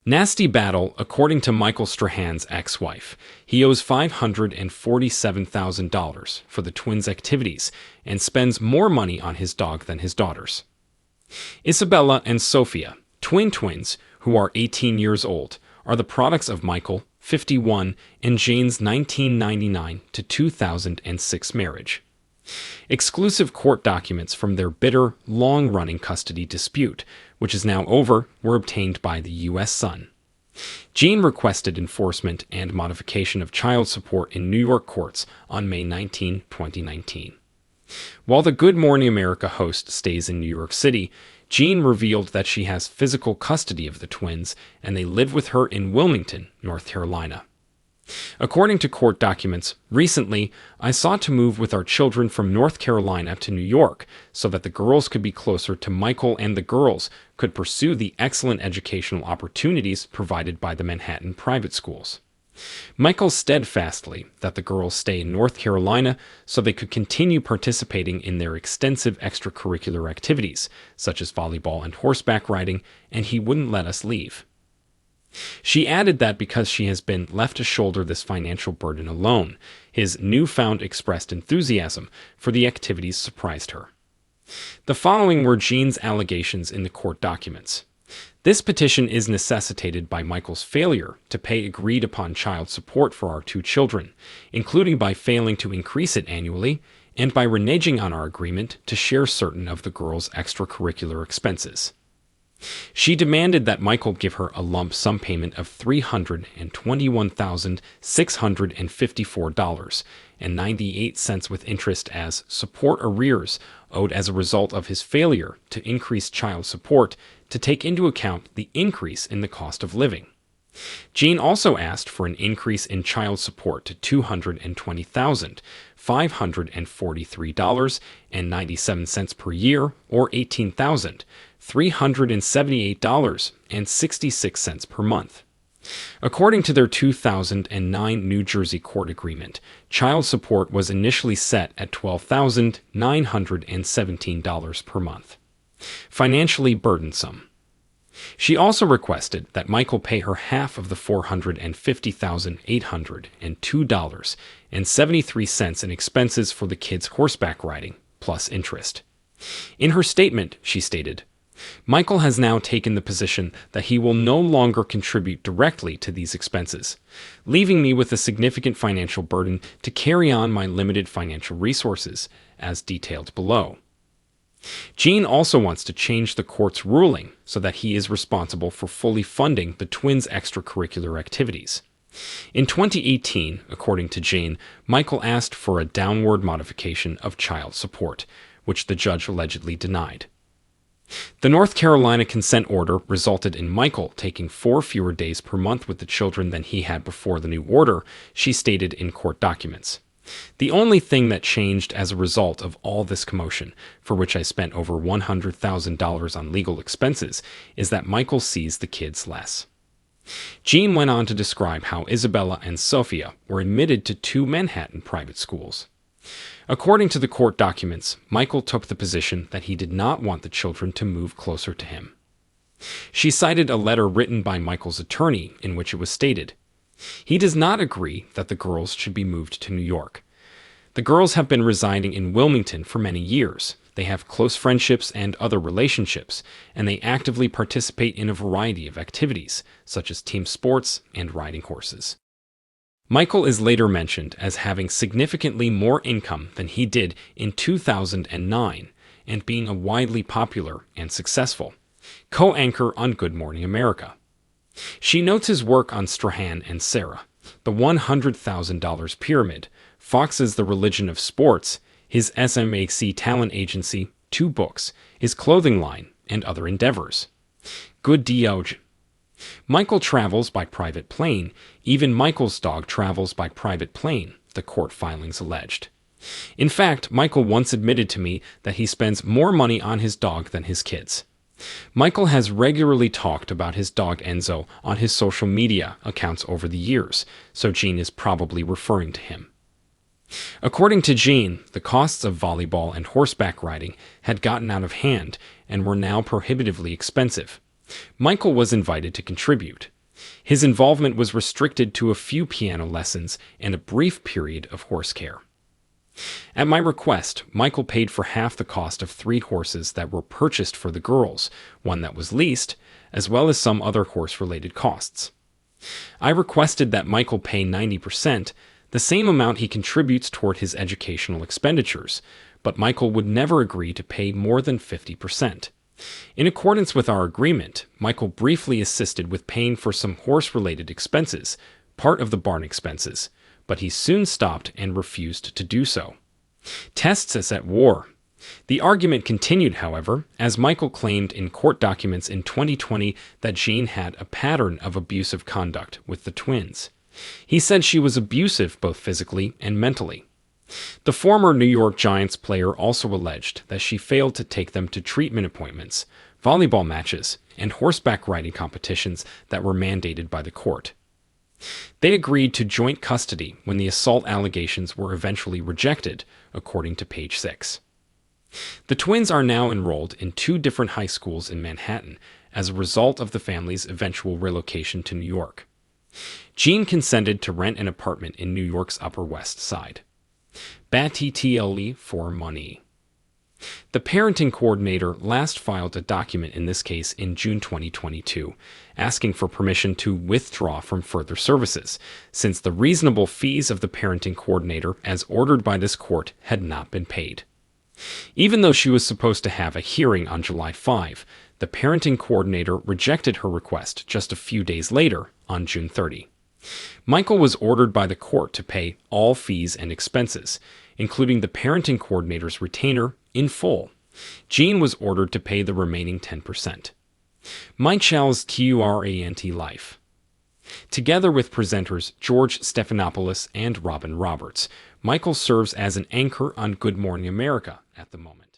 Nasty battle, according to Michael Strahan's ex-wife. He owes $547,000 for the twins' activities and spends more money on his dog than his daughters. Isabella and Sophia, twins, who are 18 years old, are the products of Michael, 51, and Jane's 1999 to 2006 marriage. Exclusive court documents from their bitter, long-running custody dispute, which is now over, were obtained by the U.S. Sun. Jane requested enforcement and modification of child support in New York courts on May 19, 2019. While the Good Morning America host stays in New York City, Jean revealed that she has physical custody of the twins and they live with her in Wilmington, North Carolina. According to court documents, recently, I sought to move with our children from North Carolina to New York so that the girls could be closer to Michael and the girls could pursue the excellent educational opportunities provided by the Manhattan private schools. Michael steadfastly that the girls stay in North Carolina so they could continue participating in their extensive extracurricular activities, such as volleyball and horseback riding, and he wouldn't let us leave. She added that because she has been left to shoulder this financial burden alone, his newfound expressed enthusiasm for the activities surprised her. The following were Jean's allegations in the court documents. This petition is necessitated by Michael's failure to pay agreed-upon child support for our two children, including by failing to increase it annually and by reneging on our agreement to share certain of the girls' extracurricular expenses. She demanded that Michael give her a lump sum payment of $321,654.98 with interest as support arrears owed as a result of his failure to increase child support to take into account the increase in the cost of living. Jean also asked for an increase in child support to $220,543.97 per year, or $18,378.66 per month. According to their 2009 New Jersey court agreement, child support was initially set at $12,917 per month. Financially burdensome. She also requested that Michael pay her half of the $450,802.73 in expenses for the kids' horseback riding, plus interest. In her statement, she stated, Michael has now taken the position that he will no longer contribute directly to these expenses, leaving me with a significant financial burden to carry on my limited financial resources, as detailed below. Jean also wants to change the court's ruling so that he is responsible for fully funding the twins' extracurricular activities. In 2018, according to Jean, Michael asked for a downward modification of child support, which the judge allegedly denied. The North Carolina consent order resulted in Michael taking 4 fewer days per month with the children than he had before the new order, she stated in court documents. The only thing that changed as a result of all this commotion, for which I spent over $100,000 on legal expenses, is that Michael sees the kids less. Jean went on to describe how Isabella and Sophia were admitted to 2 Manhattan private schools. According to the court documents, Michael took the position that he did not want the children to move closer to him. She cited a letter written by Michael's attorney in which it was stated, he does not agree that the girls should be moved to New York. The girls have been residing in Wilmington for many years. They have close friendships and other relationships, and they actively participate in a variety of activities, such as team sports and riding horses. Michael is later mentioned as having significantly more income than he did in 2009 and being a widely popular and successful co-anchor on Good Morning America. She notes his work on Strahan and Sarah, the $100,000 pyramid, Fox's The Religion of Sports, his SMAC talent agency, 2 books, his clothing line, and other endeavors. Good Diog. Michael travels by private plane. Even Michael's dog travels by private plane, the court filings alleged. In fact, Michael once admitted to me that he spends more money on his dog than his kids. Michael has regularly talked about his dog Enzo on his social media accounts over the years, so Jean is probably referring to him. According to Jean, the costs of volleyball and horseback riding had gotten out of hand and were now prohibitively expensive. Michael was invited to contribute. His involvement was restricted to a few piano lessons and a brief period of horse care. At my request, Michael paid for half the cost of 3 horses that were purchased for the girls, one that was leased, as well as some other horse-related costs. I requested that Michael pay 90%, the same amount he contributes toward his educational expenditures, but Michael would never agree to pay more than 50%. In accordance with our agreement, Michael briefly assisted with paying for some horse-related expenses, part of the barn expenses, but he soon stopped and refused to do so. Tests us at war. The argument continued, however, as Michael claimed in court documents in 2020 that Jean had a pattern of abusive conduct with the twins. He said she was abusive both physically and mentally. The former New York Giants player also alleged that she failed to take them to treatment appointments, volleyball matches, and horseback riding competitions that were mandated by the court. They agreed to joint custody when the assault allegations were eventually rejected, according to page 6. The twins are now enrolled in 2 different high schools in Manhattan as a result of the family's eventual relocation to New York. Jean consented to rent an apartment in New York's Upper West Side. Battle for money. The parenting coordinator last filed a document in this case in June 2022, asking for permission to withdraw from further services, since the reasonable fees of the parenting coordinator, as ordered by this court, had not been paid. Even though she was supposed to have a hearing on July 5, the parenting coordinator rejected her request just a few days later, on June 30. Michael was ordered by the court to pay all fees and expenses, including the parenting coordinator's retainer, in full. Jean was ordered to pay the remaining 10%. Michael's Current life. Together with presenters George Stephanopoulos and Robin Roberts, Michael serves as an anchor on Good Morning America at the moment.